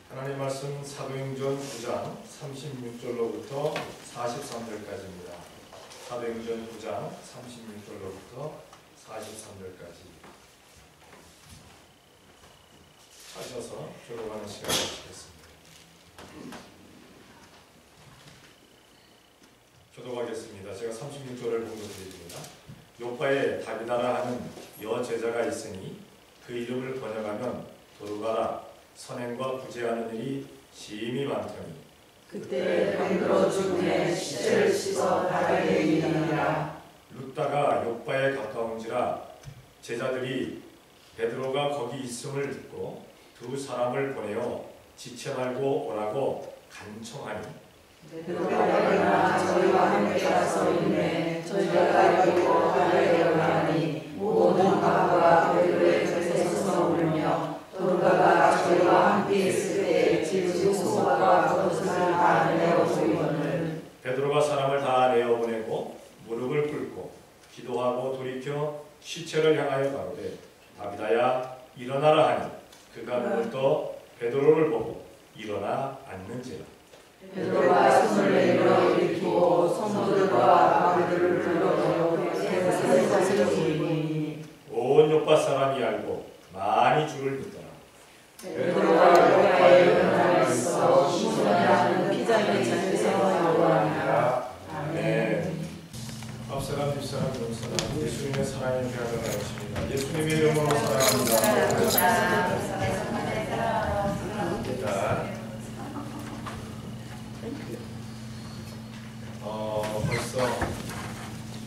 하나님 말씀 사도행전 9장 36절로부터 43절까지입니다. 사도행전 9장 36절로부터 43절까지 찾아서 들어가는 시간을 갖겠습니다. 교독하겠습니다. 제가 36절을 공독드립니다. 요파에 다비다라 하는 여제자가 있으니 그 이름을 번역하면 도르가라 선행과 구제하는 일이 심히 많더니 그때 베드로 죽음에 시체를 씻어 바다에 이르니라. 룻다가 요파에 가까운지라 제자들이 베드로가 거기 있음을 듣고 두 사람을 보내어 지체 말고 오라고 간청하니 베드로가 일어나 저희와 함께 가서 이르매 저희가 여기로 바다에 올라가니 모든 가부가 베드로의 곁에 서서 울며 도르가가 저희와 함께 있을 때 지금 속옷과 겉옷을 다 내어주이거늘. 베드로가 사람을 다 내어보내고 무릎을 꿇고 기도하고 돌이켜 시체를 향하여 가로되 다비다야 일어나라 하니 그가 눈을 떠 베드로를 보고 일어나 앉는지라. 베드로가 손을 내밀어 일으키고 성도들과 바울들을 불러내어 세상을 보이니 온 요파 사람이 알고 많이 주를 믿더라. 베드로가 요파에 일어나 있어 시몬이라는 피자의 집에서 나오니라. 아멘. 앞사람 뒷사람 옆사람 예수님의 사랑의 대화가 나오십니다. 예수님의 이름으로 사랑합니다. 벌써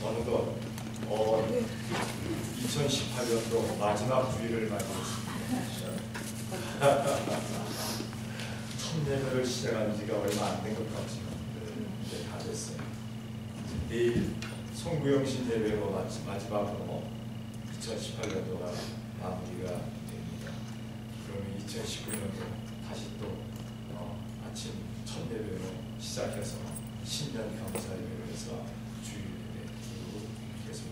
어느덧 2018년도 마지막 주일을 맞이했습니다. 첫 예배를 시작한 지가 얼마 안 된 것 같지만 이제 다 됐어요. 내일 송구영신 예배로 마지막으로 2018년도가 마무리가 됩니다. 그러면 2019년도 다시 또 아침 첫 예배로 시작해서 신년 감사 예배로 해서 주일 예배로 계속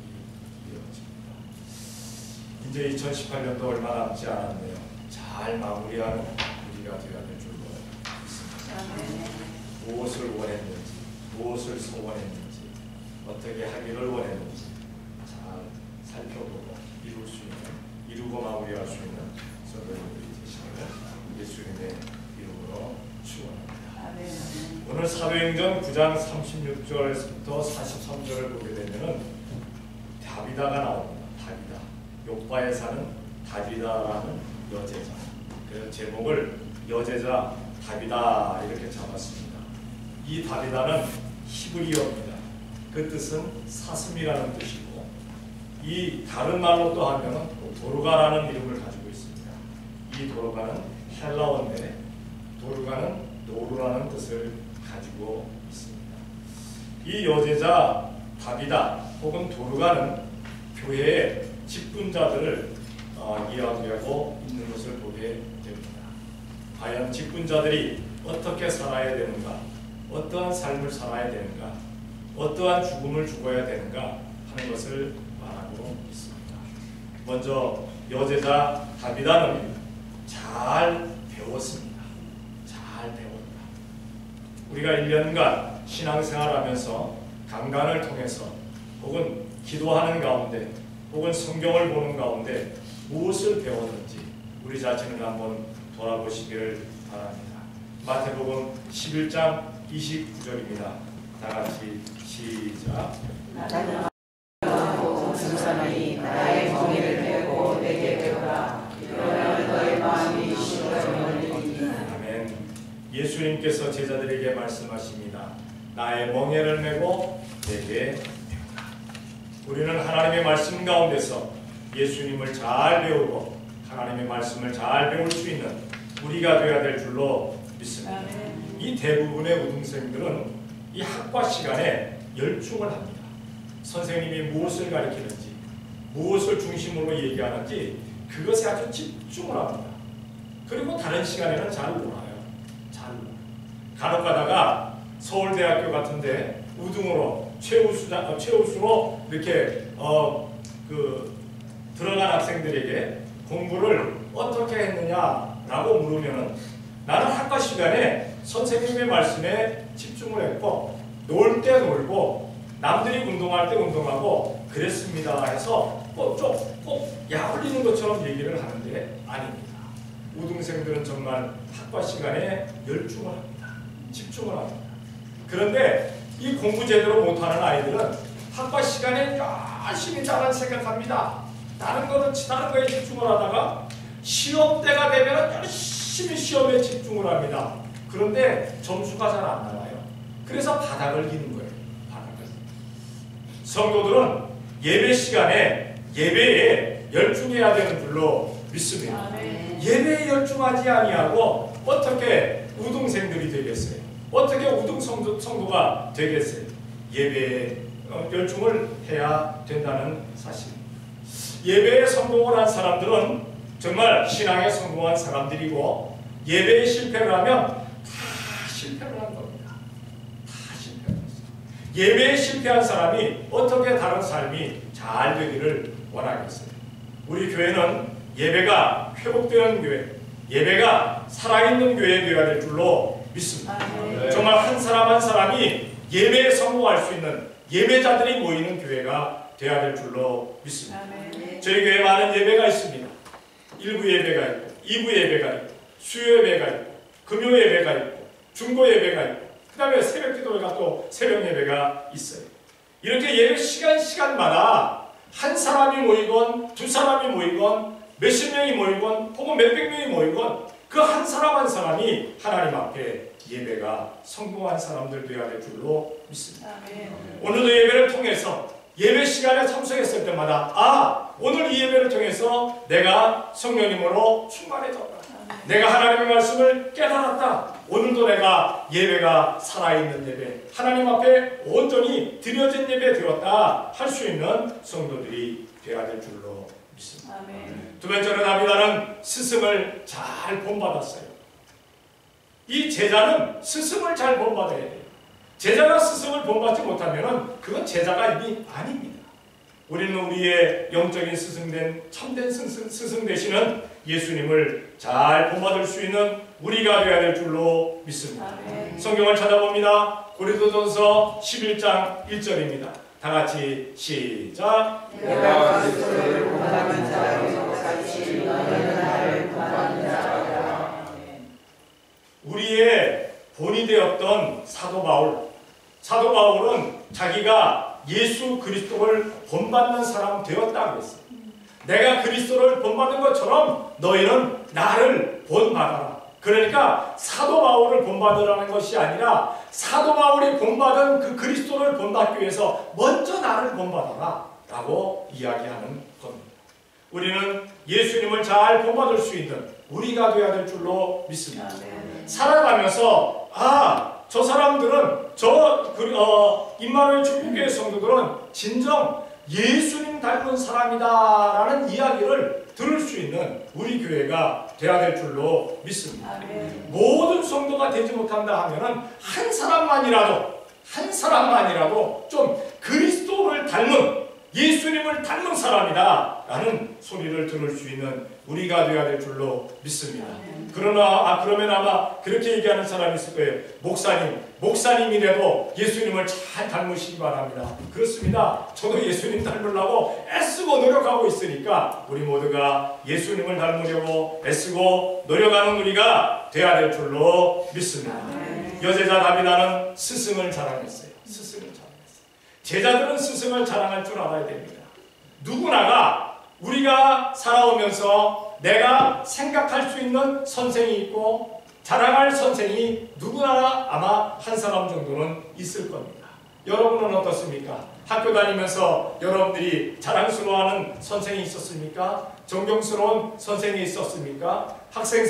이어집니다. 이제 2018년도 얼마 남지 않았네요. 잘 마무리하는 우리가 되어야 될 줄로 믿습니다. 무엇을 원했는지, 무엇을 소원했는지, 어떻게 하기를 원했는지 잘 살펴보고 이룰 수 있는, 이루고 마무리할 수 있는 성도님들이 되시기를 예수님의 이름으로 축원합니다. 오늘 사도행전 9장 36절에서부터 43절을 보게 되면은 다비다가 나옵니다. 다비다. 요파에 사는 다비다라는 여제자. 그래서 제목을 여제자 다비다 이렇게 잡았습니다. 이 다비다는 히브리어입니다. 그 뜻은 사슴이라는 뜻이고, 이 다른 말로 또 하면 도르가라는 이름을 가지고 있습니다. 이 도르가는 헬라어인데 도르가는 노루라는 뜻을 가지고 있습니다. 이 여제자 다비다 혹은 도르가는 교회의 직분자들을 이야기하고 있는 것을 보게 됩니다. 과연 직분자들이 어떻게 살아야 되는가, 어떠한 삶을 살아야 되는가, 어떠한 죽음을 죽어야 되는가 하는 것을 말하고 있습니다. 먼저 여제자 다비다는 잘 배웠습니다. 잘 배웠다. 우리가 1년간 신앙생활하면서 강단을 통해서 혹은 기도하는 가운데 혹은 성경을 보는 가운데 무엇을 배웠는지 우리 자신을 한번 돌아보시기를 바랍니다. 마태복음 11장 29절입니다. 다 같이 시작. 나는 하고 승산이 나의 멍에를 메고 내게 배우라. 그러면 너의 마음이 쉬워지리니. 아멘. 예수님께서 제자들에게 말씀하십니다. 나의 멍에를 메고 내게 배우라. 우리는 하나님의 말씀 가운데서 예수님을 잘 배우고 하나님의 말씀을 잘 배울 수 있는 우리가 되어야 될 줄로 믿습니다. 이 대부분의 우등생들은 이 학과 시간에 열중을 합니다. 선생님이 무엇을 가르치는지, 무엇을 중심으로 얘기하는지 그것에 아주 집중을 합니다. 그리고 다른 시간에는 잘 놀아요. 잘 놀아요. 간혹 가다가 서울대학교 같은데 우등으로 최우수로 이렇게 들어간 학생들에게 공부를 어떻게 했느냐라고 물으면은 나는 학과 시간에 선생님의 말씀에 집중을 했고 놀 때 놀고 남들이 운동할 때 운동하고 그랬습니다 해서 꼭 약 올리는 것처럼 얘기를 하는데 아닙니다. 우등생들은 정말 학과 시간에 열중을 합니다. 집중을 합니다. 그런데 이 공부 제대로 못하는 아이들은 학과 시간에 열심히 잘할 생각합니다. 다른 거에 집중을 하다가 시험 때가 되면 열심히 시험에 집중을 합니다. 그런데 점수가 잘 안 나와요. 그래서 바닥을 기는 거예요. 바닥을. 성도들은 예배 시간에 예배에 열중해야 되는 줄로 믿습니다. 예배에 열중하지 아니하고 어떻게 우등생들이 되겠어요? 어떻게 우등 성도가 되겠어요? 예배에 열중을 해야 된다는 사실. 예배에 성공을 한 사람들은 정말 신앙에 성공한 사람들이고 예배에 실패를 하면 다 실패를 한 겁니다. 다 실패를 했어요. 예배에 실패한 사람이 어떻게 다른 삶이 잘 되기를 원하겠어요? 우리 교회는 예배가 회복되는 교회, 예배가 살아있는 교회 되어야 될 줄로 믿습니다. 정말 한 사람 한 사람이 예배에 성공할 수 있는 예배자들이 모이는 교회가 되어야 될 줄로 믿습니다. 저희 교회에 많은 예배가 있습니다. 1부 예배가 있고 2부 예배가 있고 수요 예배가 있고 금요 예배가 있고 중보 예배가 있고 그 다음에 새벽 기도회가 또 새벽 예배가 있어요. 이렇게 예배 시간마다 한 사람이 모이건 두 사람이 모이건 몇십 명이 모이건 혹은 몇백 명이 모이건 그 한 사람 한 사람이 하나님 앞에 예배가 성공한 사람들 되어야 될 줄로 믿습니다. 오늘도 예배를 통해서 예배 시간에 참석했을 때마다 오늘 이 예배를 통해서 내가 성령님으로 충만해졌다. 내가 하나님의 말씀을 깨달았다. 오늘도 내가 예배가 살아있는 예배, 하나님 앞에 온전히 드려진 예배 되었다 할 수 있는 성도들이 되어야 될 줄로 믿습니다. 두 번째로 다비다는 스승을 잘 본받았어요. 이 제자는 스승을 잘 본받아야 돼요. 제자가 스승을 본받지 못하면 그건 제자가 이미 아닙니다. 우리는 우리의 영적인 스승된 참된 스승 되시는 예수님을 잘 본받을 수 있는 우리가 되어야 될 줄로 믿습니다. 성경을 찾아봅니다. 고린도전서 11장 1절입니다. 다 같이 시작. 내가 그리스도를 본받는 자로 같이 너희는 나를 본받는 자라. 우리의 본이 되었던 사도 바울은 자기가 예수 그리스도를 본받는 사람 되었다고 했어요. 내가 그리스도를 본받은 것처럼 너희는 나를 본받아라. 그러니까 사도 바울을 본받으라는 것이 아니라 사도 바울이 본받은 그 그리스도를 본받기 위해서 먼저 나를 본받아라 라고 이야기하는 겁니다. 우리는 예수님을 잘 본받을 수 있는 우리가 되어야 될 줄로 믿습니다. 살아가면서 저 사람들은 임마누엘 축복교회 성도들은 진정 예수님 닮은 사람이다라는 이야기를 들을 수 있는 우리 교회가 되어야 될 줄로 믿습니다. 모든 성도가 되지 못한다 하면은 한 사람만이라도 좀 그리스도를 닮은 예수님을 닮은 사람이다 라는 소리를 들을 수 있는 우리가 되어야 될 줄로 믿습니다. 그러면 아마 그렇게 얘기하는 사람이 있을 거예요. 목사님이라도 예수님을 잘 닮으시기 바랍니다. 그렇습니다. 저도 예수님 닮으려고 애쓰고 노력하고 있으니까 우리 모두가 예수님을 닮으려고 애쓰고 노력하는 우리가 되어야 될 줄로 믿습니다. 여제자 다비다는 스승을 자랑했어요. 제자들은 스승을 자랑할 줄 알아야 됩니다. 누구나가 우리가 살아오면서 내가 생각할 수 있는 선생이 있고 자랑할 선생이 누구나 아마 한 사람 정도는 있을 겁니다. 여러분은 어떻습니까? 학교 다니면서 여러분들이 자랑스러워하는 선생이 있었습니까? 존경스러운 선생이 있었습니까? 학생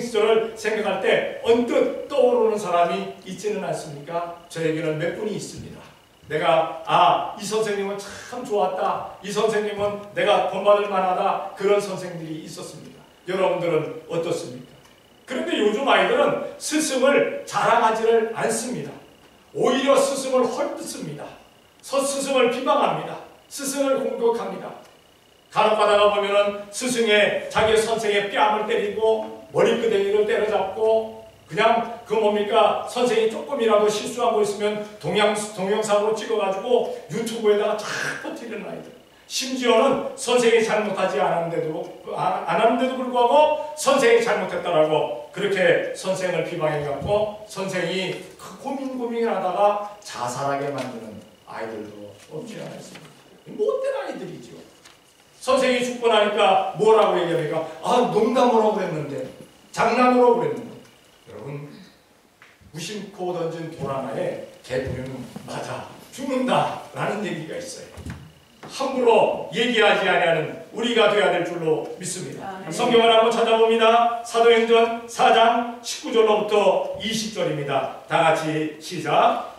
시절을 생각할 때 언뜻 떠오르는 사람이 있지는 않습니까? 저에게는 몇 분이 있습니다. 내가 이 선생님은 참 좋았다. 이 선생님은 내가 본받을 만하다. 그런 선생님들이 있었습니다. 여러분들은 어떻습니까? 그런데 요즘 아이들은 스승을 자랑하지를 않습니다. 오히려 스승을 헐뜯습니다. 스승을 비방합니다. 스승을 공격합니다. 간혹 가다가 보면은 자기 선생의 뺨을 때리고 머리끄댕이를 때려잡고 그냥 그 뭡니까? 선생이 조금이라도 실수한 거 있으면 동영상으로 찍어가지고 유튜브에다가 쫙 퍼뜨리는 아이들. 심지어는 선생이 잘못하지 않았는데도 불구하고 선생이 잘못했다라고 그렇게 선생을 비방해갖고 선생이 고민하다가 자살하게 만드는 아이들도 없지 않았습니다. 못된 아이들이죠. 선생이 죽고 나니까 뭐라고 얘기합니까? 아, 농담으로 그랬는데, 장난으로 그랬는데. 여러분, 무심코 던진 돌 하나에 개들은 맞아 죽는다 라는 얘기가 있어요. 함부로 얘기하지 아니하는 우리가 되어야 될 줄로 믿습니다. 성경을 한번 찾아봅니다. 사도행전 4장 19절로부터 20절입니다. 다 같이 시작.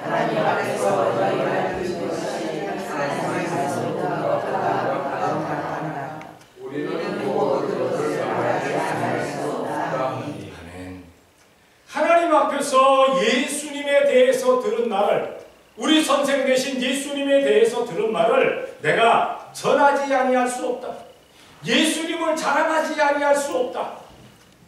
하나님 앞에서 너희가 드신 것이 하나님의 말씀과 같다. 우리는 모두 그것을 말하지 않을 수 없다. 아멘. 하나님 앞에서 예수님에 대해서 들은 말을, 우리 선생 되신 예수님에 대해서 들은 말을 내가 전하지 아니할 수 없다. 예수님을 자랑하지 아니할 수 없다.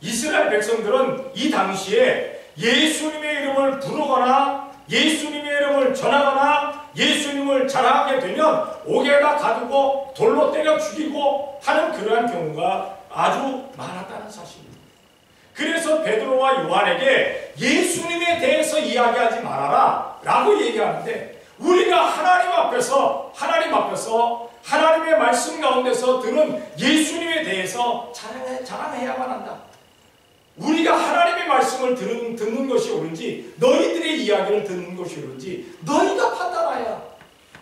이스라엘 백성들은 이 당시에 예수님의 이름을 부르거나 예수님의 이름을 전하거나 예수님을 자랑하게 되면 옥에다 가두고 돌로 때려 죽이고 하는 그러한 경우가 아주 많았다는 사실입니다. 그래서 베드로와 요한에게 예수님에 대해서 이야기하지 말아라 라고 얘기하는데, 우리가 하나님 앞에서 하나님의 말씀 가운데서 들은 예수님에 대해서 자랑해야만 한다. 우리가 하나님의 말씀을 듣는 것이 옳은지 너희들의 이야기를 듣는 것이 옳은지 너희가 판단하여라.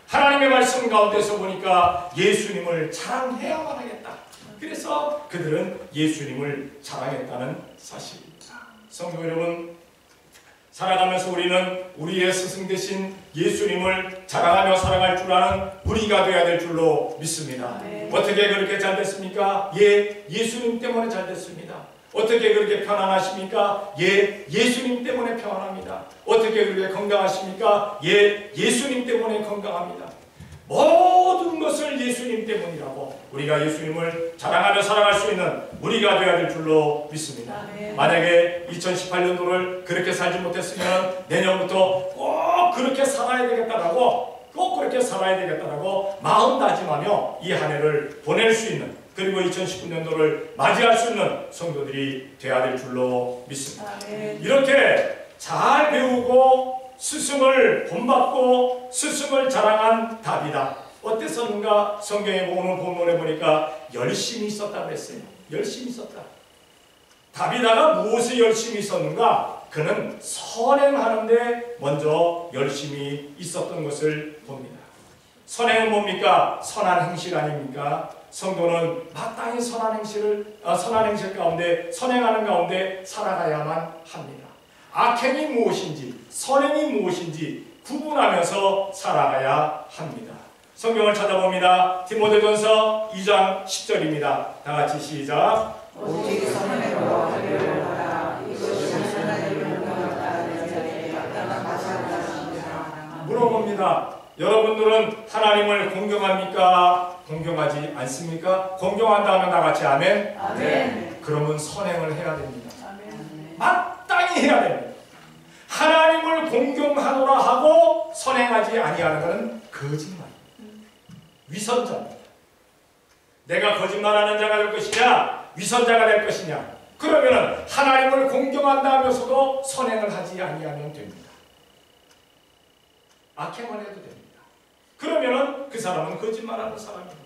하나님의 말씀 가운데서 보니까 예수님을 자랑해야만 하겠다. 그래서 그들은 예수님을 자랑했다는 사실입니다. 성도 여러분, 살아가면서 우리는 우리의 스승 되신 예수님을 자랑하며 살아갈 줄 아는 우리가 되어야 될 줄로 믿습니다. 어떻게 그렇게 잘 됐습니까? 예수님 때문에 잘 됐습니다. 어떻게 그렇게 편안하십니까? 예수님 때문에 평안합니다. 어떻게 그렇게 건강하십니까? 예수님 때문에 건강합니다. 모든 것을 예수님 때문이라고 우리가 예수님을 자랑하며 살아갈 수 있는 우리가 되어야 될 줄로 믿습니다. 만약에 2018년도를 그렇게 살지 못했으면 내년부터 꼭 그렇게 살아야 되겠다라고 마음 다짐하며 이 한 해를 보낼 수 있는, 그리고 2019년도를 맞이할 수 있는 성도들이 되어야 될 줄로 믿습니다. 이렇게 잘 배우고 스승을 본받고 스승을 자랑한 다비다. 어땠었는가? 성경에 오늘 본문에 보니까 열심히 있었다고 했어요. 열심히 있었다. 다비다가 무엇에 열심히 있었는가? 그는 선행하는데 먼저 열심히 있었던 것을 봅니다. 선행은 뭡니까? 선한 행실 아닙니까? 성도는 마땅히 선한 행실 가운데, 선행하는 가운데 살아가야만 합니다. 악행이 무엇인지 선행이 무엇인지 구분하면서 살아가야 합니다. 성경을 찾아봅니다. 디모데전서 2장 10절입니다. 다 같이 시작. 오직 선행으로 하기를 바라. 이것이 하나님을 공경하는 자에게 마땅한 것이다. 물어봅니다. 여러분들은 하나님을 공경합니까? 공경하지 않습니까? 공경한다면 다 같이 아멘. 아멘. 그러면 선행을 해야 됩니다. 아멘. 마땅히 해야 됩니다. 하나님을 공경하노라 하고 선행하지 아니하는 것은 거짓말, 위선자입니다. 내가 거짓말하는 자가 될 것이냐, 위선자가 될 것이냐? 그러면 하나님을 공경한다 하면서도 선행을 하지 아니하면 됩니다. 악행을 해도 됩니다. 그러면 그 사람은 거짓말하는 사람입니다.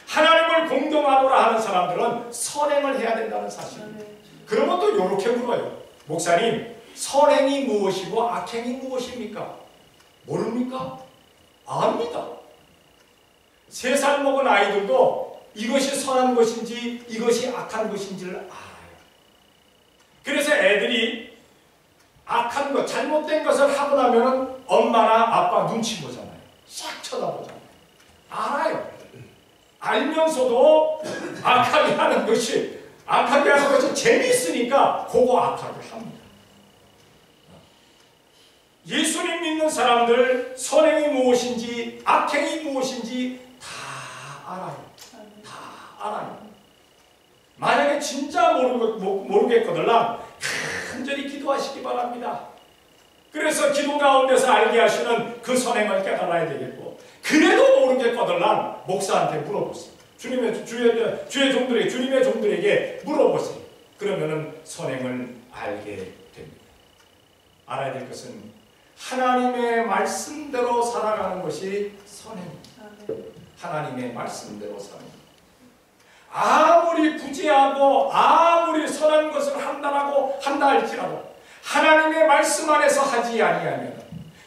하나님을 공경하노라 하는 사람들은 선행을 해야 된다는 사실입니다. 그러면 또 이렇게 물어요. 목사님, 선행이 무엇이고 악행이 무엇입니까? 모릅니까? 압니다. 3살 먹은 아이들도 이것이 선한 것인지 이것이 악한 것인지를 알아요. 그래서 애들이 악한 것, 잘못된 것을 하고 나면 엄마나 아빠 눈치 보잖아요. 싹 쳐다보잖아요. 알아요. 알면서도 악하게 하는 것이 재미있으니까 그거 악하게 합니다. 예수님 믿는 사람들 선행이 무엇인지 악행이 무엇인지 다 알아요. 다 알아요. 만약에 진짜 모르겠거들랑 간절히 기도하시기 바랍니다. 그래서 기도 가운데서 알게 하시는 그 선행을 깨달아야 되겠고, 그래도 모르겠거들랑 목사한테 물어보세요. 주의 종들에게 물어보세요. 그러면은 선행을 알게 됩니다. 알아야 될 것은 하나님의 말씀대로 살아가는 것이 선행입니다. 하나님의 말씀대로 사는 것. 아무리 부지하고 아무리 선한 것을 한다 할지라도 하나님의 말씀 안에서 하지 아니하면,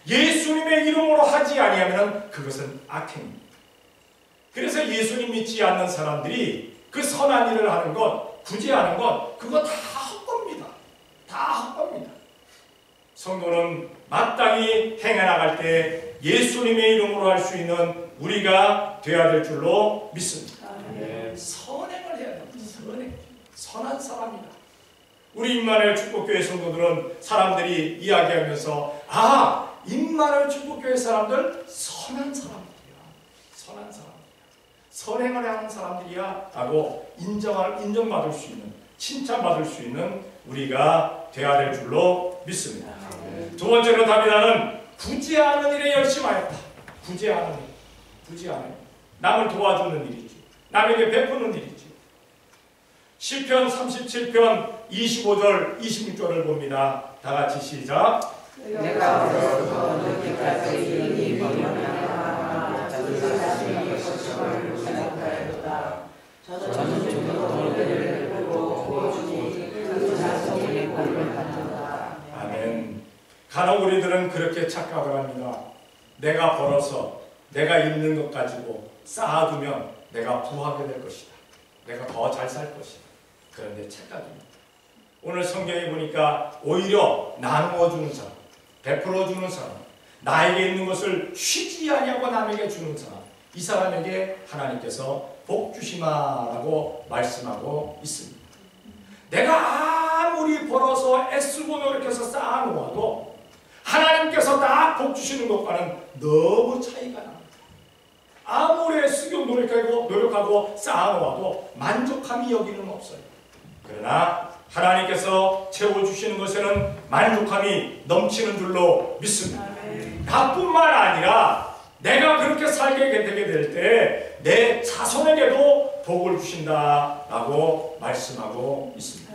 예수님의 이름으로 하지 아니하면 그것은 악행입니다. 그래서 예수님 믿지 않는 사람들이 그 선한 일을 하는 것, 부지하는 것, 그거 다 헛겁니다. 다 헛겁니다. 성도는 마땅히 행해 나갈 때 예수님의 이름으로 할 수 있는 우리가 되어야 될 줄로 믿습니다. 선행을 해야 됩니다. 선한 사람이다. 우리 임마누엘 축복교회 성도들은 사람들이 이야기하면서, 아, 임마누엘 축복교회 사람들 선한 사람들이야. 선한 사람들이야. 선행을 하는 사람들이야 라고 인정받을 수 있는, 칭찬받을 수 있는 우리가 되어야 될 줄로 믿습니다. 두 번째로 다비다는 부지하는 일에 열심하였다. 부지하는 일. 부지하는 일. 남을 도와주는 일이지. 남에게 베푸는 일이지. 시편 37편 25절 26절을 봅니다. 다 같이 시작. 내가 어려서부터 늦게까지 이 번영하나 자기 자신이 거처를 생각하였다. 저는 좀더 너희를 보고 보여주니 그 자신의 복을 받는다. 아멘. 간혹 우리들은 그렇게 착각을 합니다. 내가 벌어서 내가 있는 것 가지고 쌓아두면 내가 부하게 될 것이다. 내가 더 잘 살 것이다. 그런데 착각입니다. 오늘 성경에 보니까 오히려 나누어주는 사람, 베풀어주는 사람, 나에게 있는 것을 쉬지 아니하고 남에게 주는 사람, 이 사람에게 하나님께서 복 주시마라고 말씀하고 있습니다. 내가 아무리 벌어서 애쓰고 노력해서 쌓아놓아도 하나님께서 딱 복 주시는 것과는 너무 차이가 납니다. 아무리 애쓰고 노력하고 쌓아놓아도 만족함이 여기는 없어요. 그러나 하나님께서 채워주시는 것에는 만족함이 넘치는 줄로 믿습니다. 나뿐만 아니라 내가 그렇게 살게 되게 될 때 내 자손에게도 복을 주신다라고 말씀하고 있습니다.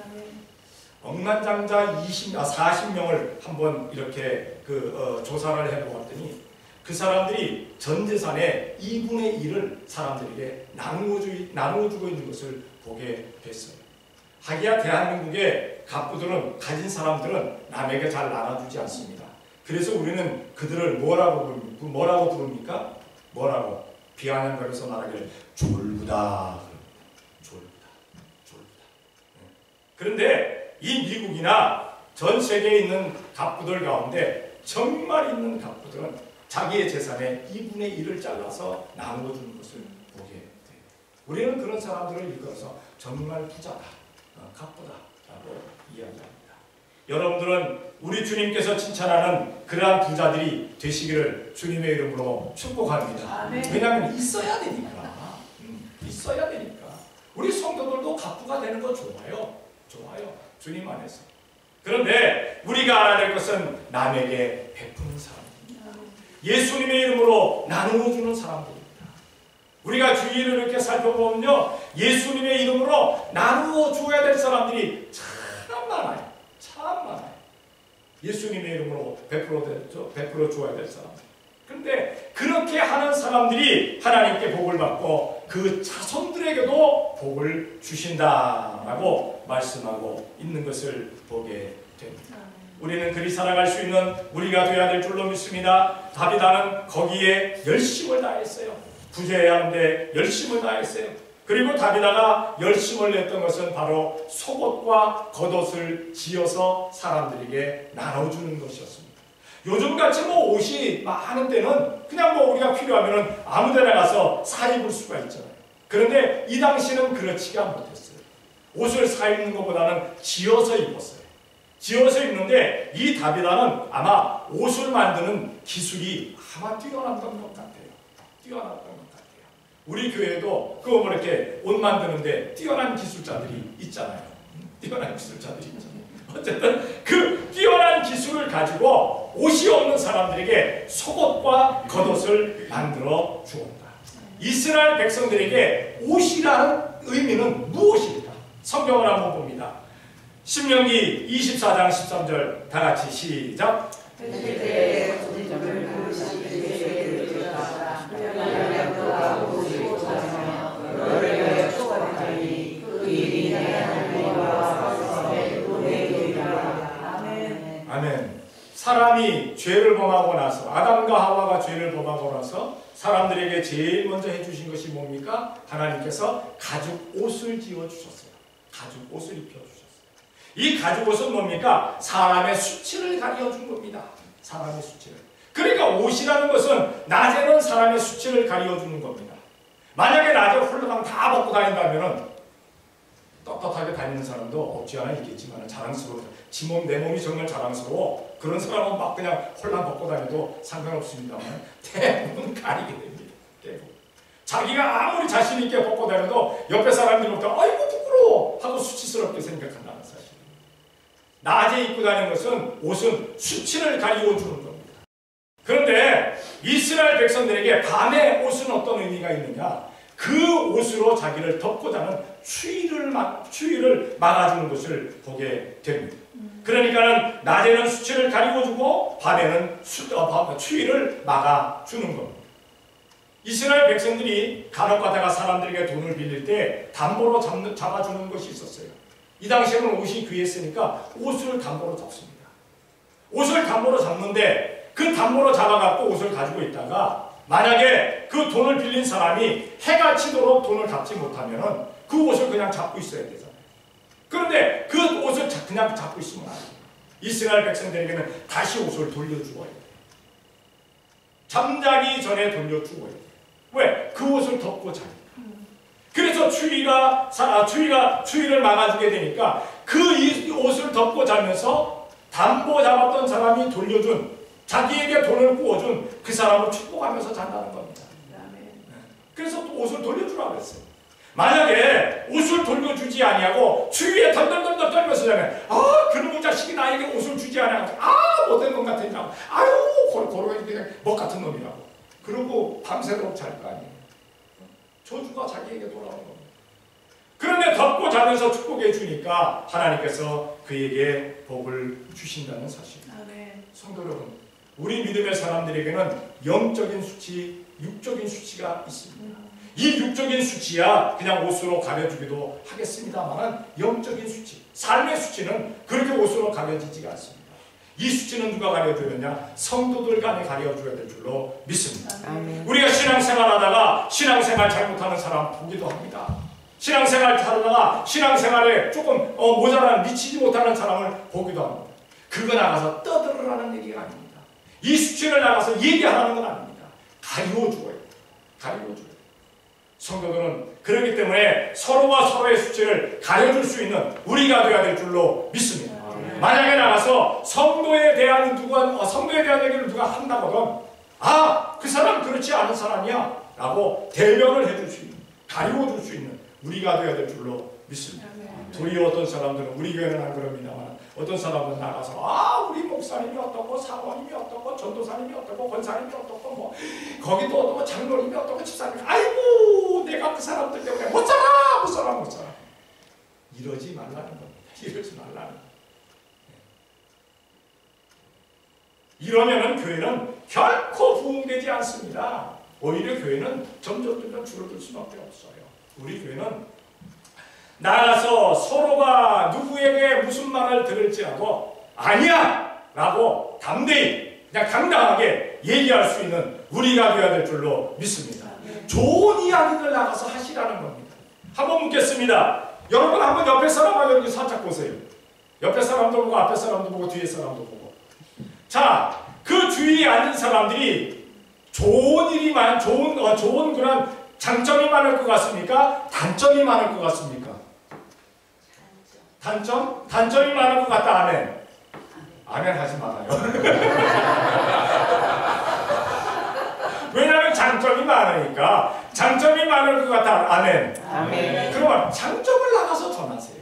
억만장자 40명을 한번 이렇게 조사를 해보았더니 그 사람들이 전 재산의 2분의 1을 사람들에게 나누어주고 있는 것을 보게 됐어요. 하기야 대한민국의 갑부들은, 가진 사람들은 남에게 잘 나눠주지 않습니다. 그래서 우리는 그들을 뭐라고 부릅니까? 뭐라고? 비아냥거려서 말하기를 졸부다. 졸부다. 그런데 이 미국이나 전 세계에 있는 갑부들 가운데 정말 있는 갑부들은 자기의 재산의 2분의 1을 잘라서 나누어주는 것을 보게 돼요. 우리는 그런 사람들을 일컬어서 정말 부자다, 갑부다라고 이야기합니다. 여러분들은 우리 주님께서 칭찬하는 그러한 부자들이 되시기를 주님의 이름으로 축복합니다. 왜냐하면 있어야 되니까. 있어야 되니까. 우리 성도들도 갑부가 되는 거 좋아요. 주님 안에서. 그런데 우리가 알아야 될 것은 남에게 베푸는 사람입니다. 예수님의 이름으로 나누어주는 사람들입니다. 우리가 주위를 이렇게 살펴보면요, 예수님의 이름으로 나누어 주어야 될 사람들이 참 많아요. 예수님의 이름으로 베풀어 주어야 될 사람들. 그런데 그렇게 하는 사람들이 하나님께 복을 받고 그 자손들에게도 복을 주신다라고 말씀하고 있는 것을 보게 됩니다. 우리는 그리 살아갈 수 있는 우리가 되어야 될 줄로 믿습니다. 다비다는 거기에 열심을 다했어요. 부자해야 하는데 열심을 다했어요. 그리고 다비다가 열심을 냈던 것은 바로 속옷과 겉옷을 지어서 사람들에게 나눠주는 것이었습니다. 요즘같이 옷이 많은 때는 그냥 우리가 필요하면 아무 데나 가서 사 입을 수가 있잖아요. 그런데 이 당시는 그렇지가 못했어요. 옷을 사 입는 것보다는 지어서 입었어요. 지어서 입는데 이 다비다는 아마 옷을 만드는 기술이 아마 뛰어났던 것 같아요. 우리 교회도 그거 뭐 이렇게 옷 만드는데 뛰어난 기술자들이 있잖아요. 뛰어난 기술자들이 있잖아요. 어쨌든 그 뛰어난 기술을 가지고 옷이 없는 사람들에게 속옷과 겉옷을 만들어 주었다. 이스라엘 백성들에게 옷이라는 의미는 무엇일까? 성경을 한번 봅니다. 신명기 24장 13절 다 같이 시작. 아멘. 사람이 죄를 범하고 나서 아담과 하와가 죄를 범하고 나서 사람들에게 제일 먼저 해주신 것이 뭡니까? 하나님께서 가죽 옷을 지어주셨어요. 가죽 옷을 입혀주셨어요. 이 가죽 옷은 뭡니까? 사람의 수치를 가려준 겁니다. 사람의 수치를. 그러니까 옷이라는 것은 낮에는 사람의 수치를 가려주는 겁니다. 만약에 낮에 홀라당 다 벗고 다닌다면 떳떳하게 다니는 사람도 없지 않아 있겠지만 자랑스러워. 지 몸, 내 몸이 정말 자랑스러워. 그런 사람은 막 그냥 홀랑 벗고 다녀도 상관없습니다만 대부분 가리게 됩니다. 대부분. 자기가 아무리 자신 있게 벗고 다녀도 옆에 사람들부터 아이고 부끄러워 하고 수치스럽게 생각한다는 사실. 낮에 입고 다니는 것은 옷은 수치를 가리워주는 겁니다. 그런데 이스라엘 백성들에게 밤에 옷은 어떤 의미가 있느냐? 그 옷으로 자기를 덮고 자는 추위를 막아주는 것을 보게 됩니다. 그러니까 낮에는 수치를 가리워주고 밤에는 추위를 막아주는 겁니다. 이스라엘 백성들이 간혹 가다가 사람들에게 돈을 빌릴 때 담보로 잡아주는 것이 있었어요. 이 당시에는 옷이 귀했으니까 옷을 담보로 잡습니다. 옷을 담보로 잡는데 그 담보로 잡아갖고 옷을 가지고 있다가 만약에 그 돈을 빌린 사람이 해가 치도록 돈을 갚지 못하면 그 옷을 그냥 잡고 있어야 되잖아요. 그런데 그 옷을 그냥 잡고 있으면 안 돼요. 이스라엘 백성들에게는 다시 옷을 돌려주어야 돼요. 잠자기 전에 돌려주어야 돼요. 왜? 그 옷을 덮고 자니까. 그래서 추위를 막아주게 되니까 그 옷을 덮고 자면서 담보 잡았던 사람이 돌려준 자기에게 돈을 구워준 그 사람을 축복하면서 잔다는 겁니다. 그래서 또 옷을 돌려주라고 했어요. 만약에 옷을 돌려주지 아니하고 추위에 덜덜덜 떨면서 자면 그놈의 자식이 나에게 옷을 주지 않아 못된 놈 같으냐고 고로고로 그냥 먹 같은 놈이라고 그러고 밤새도록 잘 거 아니에요. 저주가 자기에게 돌아오는 겁니다. 그런데 덮고 자면서 축복해 주니까 하나님께서 그에게 복을 주신다는 사실. 성도 여러분, 우리 믿음의 사람들에게는 영적인 수치, 육적인 수치가 있습니다. 이 육적인 수치야 그냥 옷으로 가려주기도 하겠습니다만 영적인 수치, 삶의 수치는 그렇게 옷으로 가려지지가 않습니다. 이 수치는 누가 가려주느냐? 성도들 간에 가려줘야 될 줄로 믿습니다. 우리가 신앙생활하다가 신앙생활 잘못하는 사람 보기도 합니다. 신앙생활 하다가 신앙생활에 조금 모자란 미치지 못하는 사람을 보기도 합니다. 그거 나가서 떠들으라는 얘기가 아닙니다. 이 수치를 나가서 얘기하라는 건 아닙니다. 가려줘야 돼요. 가려줘야 돼요. 성도들은 그렇기 때문에 서로가 서로의 수치를 가려줄 수 있는 우리가 되어야 될 줄로 믿습니다. 만약에 나가서 성도에 대한 얘기를 누가 한다거든 그 사람 그렇지 않은 사람이야 라고 대변을 해줄 수 있는, 가려줄 수 있는 우리가 되어야 될 줄로 믿습니다. 도리어 어떤 사람들은 우리 교회는 안 그럽니다만 어떤 사람은 나가서 우리 목사님이 어떻고 사모님이 어떻고 전도사님이 어떻고 권사님이 어떻고 뭐 거기 또 장로님이 어떻고 집사님이 아이고 내가 그 사람들 때문에 못 살아 이러지 말라는 겁니다. 이러지 말라는 겁니다. 이러면은 교회는 결코 부흥되지 않습니다. 오히려 교회는 점점 줄어들 수밖에 없어요. 우리 교회는 나가서 서로가 누구에게 무슨 말을 들을지라도 아니야! 라고 담대히 그냥 당당하게 얘기할 수 있는 우리가 되어야 될 줄로 믿습니다. 좋은 이야기를 나가서 하시라는 겁니다. 한번 묻겠습니다. 여러분 한번 옆에 사람하고 이렇게 살짝 보세요. 옆에 사람도 보고 앞에 사람도 보고 뒤에 사람도 보고 자, 그 주위에 앉은 사람들이 좋은 그런 장점이 많을 것 같습니까? 단점이 많을 것 같습니까? 단점? 단점이 많을 것 같다. 아멘. 아멘 하지 말아요. 왜냐하면 장점이 많으니까. 장점이 많을 것 같아. 아멘. 아멘. 그러면 장점을 나가서 전하세요.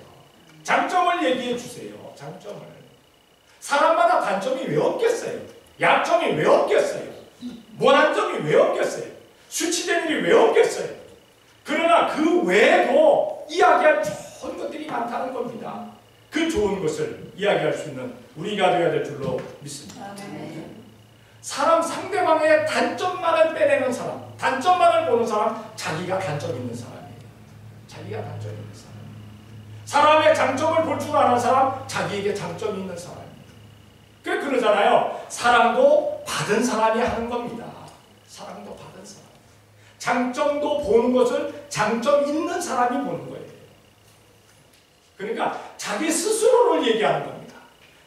장점을 얘기해 주세요. 장점을. 사람마다 단점이 왜 없겠어요? 약점이 왜 없겠어요? 모난 점이 왜 없겠어요? 수치된 일이 왜 없겠어요? 그러나 그 외에도 이야기할 좋은 것들이 많다는 겁니다. 그 좋은 것을 이야기할 수 있는 우리가 되어야 될 줄로 믿습니다. 사람 상대방의 단점만을 빼내는 사람, 단점만을 보는 사람, 자기가 단점 있는 사람이에요. 자기가 단점 있는 사람. 사람의 장점을 볼 줄 아는 사람, 자기에게 장점이 있는 사람이에요. 그러잖아요. 사랑도 받은 사람이 하는 겁니다. 사랑도 받은 사람. 장점도 보는 것을 장점 있는 사람이 보는 거예요. 그러니까 자기 스스로를 얘기하는 겁니다.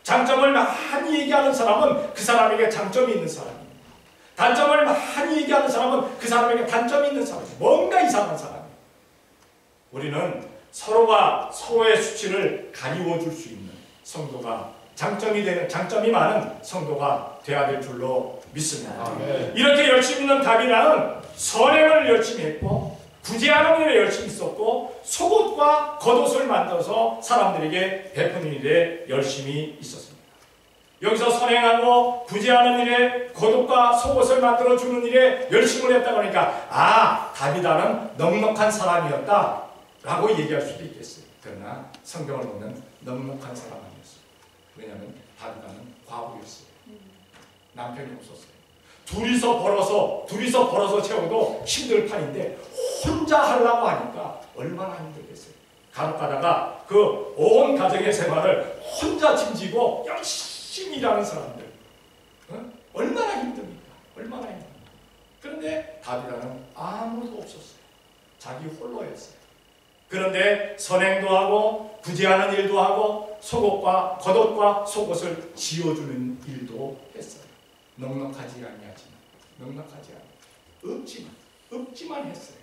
장점을 많이 얘기하는 사람은 그 사람에게 장점이 있는 사람입니다. 단점을 많이 얘기하는 사람은 그 사람에게 단점이 있는 사람이에요. 뭔가 이상한 사람이에요. 우리는 서로가 서로의 수치를 가리워 줄 수 있는 성도가, 장점이 많은 성도가 되어야 될 줄로 믿습니다. 아멘. 이렇게 열심히 있는 다비라는 선행을 열심히 했고 구제하는 일에 열심히 있었고 속옷과 겉옷을 만들어서 사람들에게 베푸는 일에 열심히 있었습니다. 여기서 선행하고 구제하는 일에 겉옷과 속옷을 만들어 주는 일에 열심을 했다 그러니까 다비다는 넉넉한 사람이었다 라고 얘기할 수도 있겠어요. 그러나 성경을 보면 넉넉한 사람 아니었어요. 왜냐하면 다비다는 과부였어요. 남편이 없었어요. 둘이서 벌어서 채워도 힘들 판인데 혼자 하려고 하니까 얼마나 힘들겠어요. 간혹 가다가 그 온 가정의 생활을 혼자 짐지고 열심히 일하는 사람들 얼마나 힘듭니까? 얼마나 힘듭니까? 그런데 다비다는 아무도 없었어요. 자기 홀로였어요. 그런데 선행도 하고 구제하는 일도 하고 속옷과 겉옷과 속옷을 지어주는 일도 했어요. 넉넉하지 아니하지만 없지만 했어요.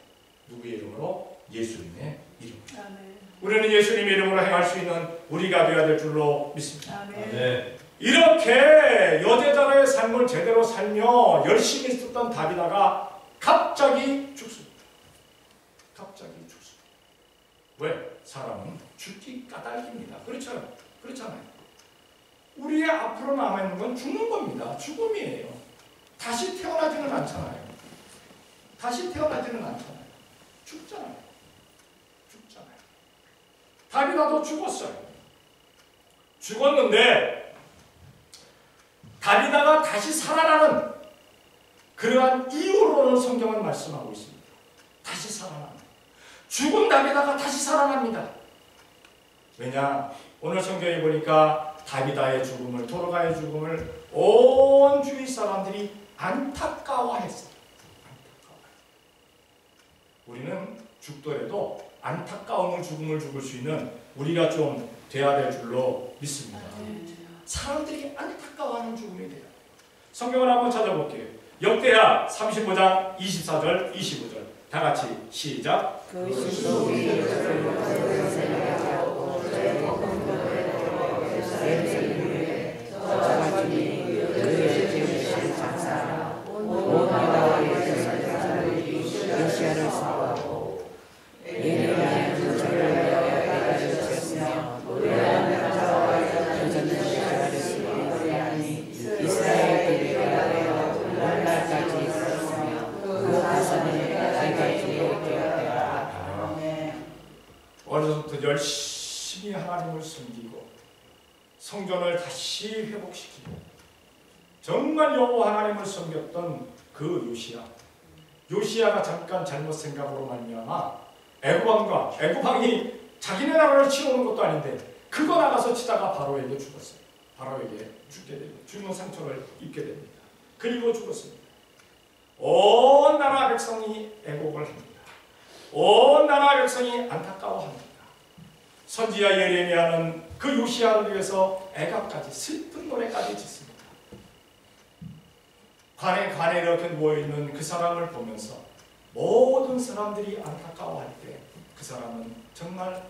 누구의 이름으로? 예수님의 이름으로. 우리는 예수님의 이름으로 행할 수 있는 우리가 되어야 될 줄로 믿습니다. 네. 이렇게 여제자의 삶을 제대로 살며 열심히 있었던 다비다가 갑자기 죽습니다. 왜? 사람은 죽기 까닭입니다. 그렇잖아요. 우리의 앞으로 남아있는 건 죽는 겁니다. 죽음이에요. 다시 태어나지는 않잖아요. 죽잖아요. 다비다도 죽었어요. 죽었는데 다비다가 다시 살아나는 그러한 이유로는 성경은 말씀하고 있습니다. 다시 살아납니다. 죽은 다비다가 다시 살아납니다. 왜냐? 오늘 성경에 보니까 다비다의 죽음을, 도르가의 죽음을 온 주위 사람들이 안타까워했어요. 우리는 죽더라도 안타까움을 죽음을 죽을 수 있는 우리가 좀 돼야 될 줄로 믿습니다. 사람들이 안타까워하는 죽음이 돼요. 성경을 한번 찾아볼게요. 역대하 35장 24절 25절 다 같이 시작. 어려서부터 열심히 하나님을 섬기고 성전을 다시 회복시키고 정말 여호와 하나님을 섬겼던 그 요시야가 잠깐 잘못 생각으로 말미암아 애굽왕이 자기네 나라를 치우는 것도 아닌데 그거 나가서 치다가 바로에게 죽었어요. 바로에게 죽게 됩니다. 죽는 상처를 입게 됩니다. 그리고 죽었습니다. 온 나라 백성이 애곡을 합니다. 온 나라 백성이 안타까워합니다. 선지자 예레미야는 그 요시야를 위해서 애가까지 슬픈 노래까지 짓습니다. 관에 이렇게 누워있는 그 사람을 보면서 모든 사람들이 안타까워할 때 그 사람은 정말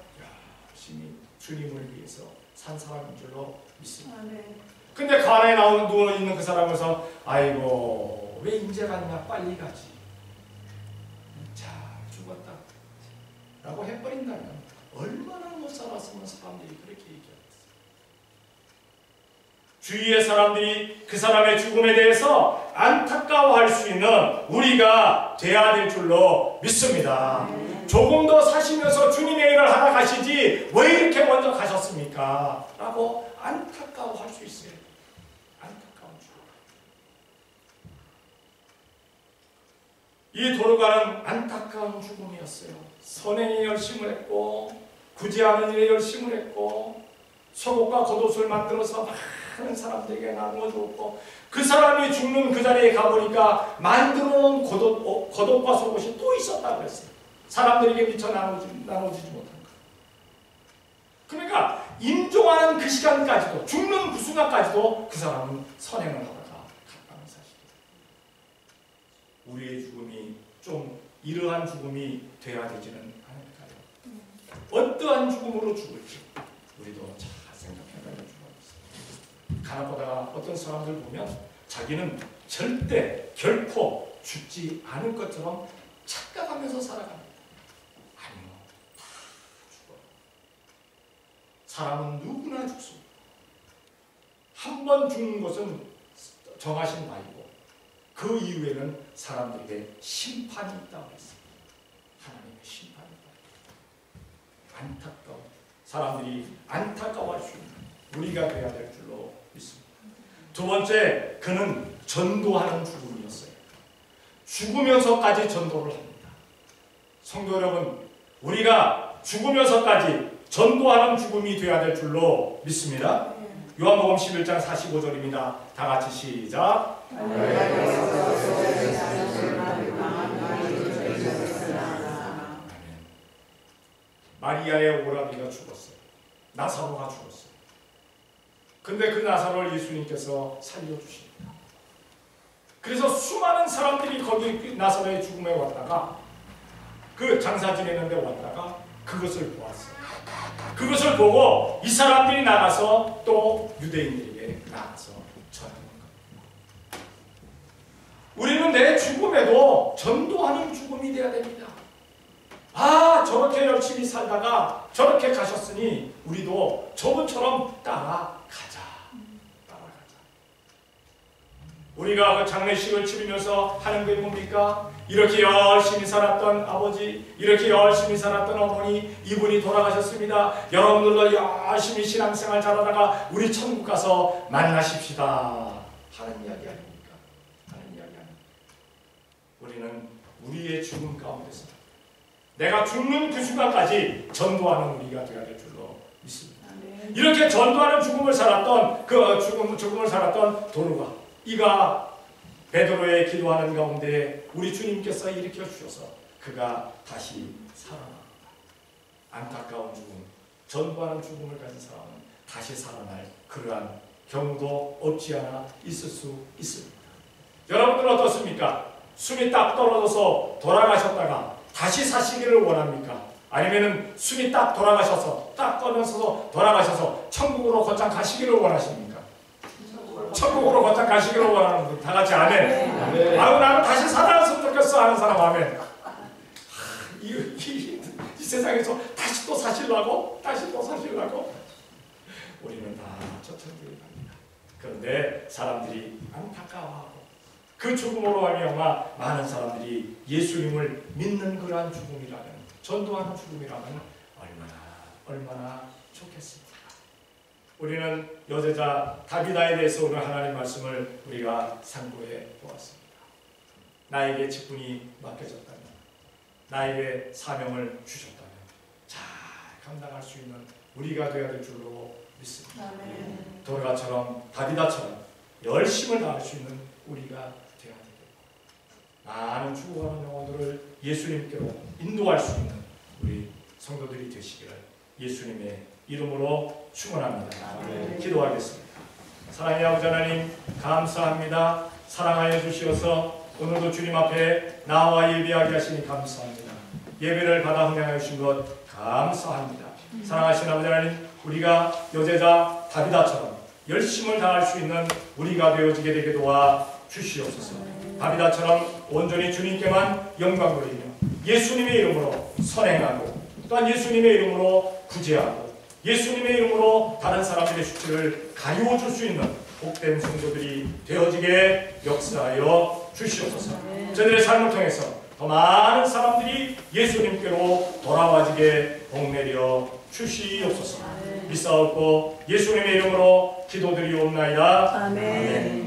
열심히 주님을 위해서 산 사람인 줄로 믿습니다. 근데 관에 누워있는 그 사람에서 아이고 왜 인제 갔냐? 빨리 가지. 자, 죽었다 라고 해버린다면 얼마나 못 살았으면 사람들이 그렇게 얘기하겠어요. 주위의 사람들이 그 사람의 죽음에 대해서 안타까워할 수 있는 우리가 돼야 될 줄로 믿습니다. 조금 더 사시면서 주님의 일을 하러 가시지 왜 이렇게 먼저 가셨습니까? 라고 안타까워할 수 있어요. 안타까운 죽음. 이 도로가는 안타까운 죽음이었어요. 선행에 열심을 했고 굳이 하는 일에 열심을 했고 속옷과 겉옷을 만들어서 많은 사람들에게 나누어 주었고 그 사람이 죽는 그 자리에 가보니까 만들어 놓은 겉옷과 속옷이 또 있었다고 했어요. 사람들에게 미처 나눠지지 못한 것. 그러니까 임종하는 그 시간까지도 죽는 그 순간까지도 그 사람은 선행을 하다가 갔다는 사실이에요. 우리의 죽음이 좀 이러한 죽음이 되어야 되지는 않을까요? 어떠한 죽음으로 죽을지 우리도 잘 생각해봐야 될 줄로 믿습니다. 가나보다가 어떤 사람들 보면 자기는 절대 결코 죽지 않을 것처럼 착각하면서 살아갑니다. 아니요, 다 죽어요. 사람은 누구나 죽습니다. 한 번 죽는 것은 정하신 바이고 그 이후에는 사람들에게 심판이 있다고 했습니다. 하나님의 심판이 있다. 안타까워. 사람들이 안타까워할 수 있는 우리가 되어야 될 줄로 믿습니다. 두 번째, 그는 전도하는 죽음이었어요. 죽으면서까지 전도를 합니다. 성도 여러분, 우리가 죽으면서까지 전도하는 죽음이 되어야 될 줄로 믿습니다. 요한복음 11장 45절입니다. 다 같이 시작. 마리아의 오라비가 죽었어요. 나사로가 죽었어요. 근데 그 나사로를 예수님께서 살려주십니다. 그래서 수많은 사람들이 거기 나사로의 죽음에 왔다가 그 장사 지내는 데 왔다가 그것을 보았어요. 그것을 보고 이 사람들이 나가서 또 유대인들에게 나가서 전하는 겁니다. 우리는 내 죽음에도 전도하는 죽음이 되어야 됩니다. 아, 저렇게 열심히 살다가 저렇게 가셨으니 우리도 저분처럼 따라가자. 우리가 그 장례식을 치르면서 하는 게 뭡니까? 이렇게 열심히 살았던 아버지, 이렇게 열심히 살았던 어머니, 이분이 돌아가셨습니다. 여러분들도 열심히 신앙생활 잘하다가 우리 천국 가서 만나십시다 하는 이야기 아닙니까? 하는 이야기 아닙니까? 우리는 우리의 죽음 가운데서 내가 죽는 그 순간까지 전도하는 우리가 되어야 될 줄로 믿습니다. 이렇게 전도하는 죽음을 살았던 죽음을 살았던 도르가, 이가 베드로의 기도하는 가운데 우리 주님께서 일으켜 주셔서 그가 다시 살아납니다. 안타까운 죽음, 전도하는 죽음을 가진 사람은 다시 살아날 그러한 경우도 없지 않아 있을 수 있습니다. 여러분들은 어떻습니까? 숨이 딱 떨어져서 돌아가셨다가 다시 사시기를 원합니까? 아니면은 숨이 딱 돌아가셔서 딱 떠나서 돌아가셔서 천국으로 곧장 가시기를 원하십니까? 천국으로 곧장 가시기를 원하는 분 다 같이 아멘. 아유, 나는 다시 살아났으면 좋겠어 하는 사람 아멘. 이 세상에서 다시 또 사시려고? 다시 또 사시려고? 우리는 다 저천국에 갑니다. 그런데 사람들이 안타까워하고 그 죽음으로 말미암아 많은 사람들이 예수님을 믿는 그러한 죽음이라면, 전도하는 죽음이라면 얼마나 좋겠습니까? 우리는 여제자 다비다에 대해서 오늘 하나님 말씀을 우리가 상고해 보았습니다. 나에게 직분이 맡겨졌다면, 나에게 사명을 주셨다면 잘 감당할 수 있는 우리가 되어야 될 줄로 믿습니다. 도르가처럼 다비다처럼 열심을 다할 수 있는 우리가 되어야 되겠고, 많은 죽어가는 영혼들을 예수님께로 인도할 수 있는 우리 성도들이 되시기를 예수님의 이름으로 축원합니다. 기도하겠습니다. 사랑의 아버지 하나님, 감사합니다. 사랑하여 주시어서 오늘도 주님 앞에 나와 예배하게 하시니 감사합니다. 예배를 받아 흥행하여 주신 것 감사합니다. 사랑하신 아버지 하나님, 우리가 여제자 다비다처럼 열심을 다할 수 있는 우리가 되어지게 되게 도와 주시옵소서. 다비다처럼 온전히 주님께만 영광 돌리며 예수님의 이름으로 선행하고 또한 예수님의 이름으로 구제하고 예수님의 이름으로 다른 사람들의 수치를 가리워 줄 수 있는 복된 성도들이 되어지게 역사하여 주시옵소서. 저들의 삶을 통해서 더 많은 사람들이 예수님께로 돌아와지게 복내려 주시옵소서. 믿사옵고 예수님의 이름으로 기도드리옵나이다. 아멘.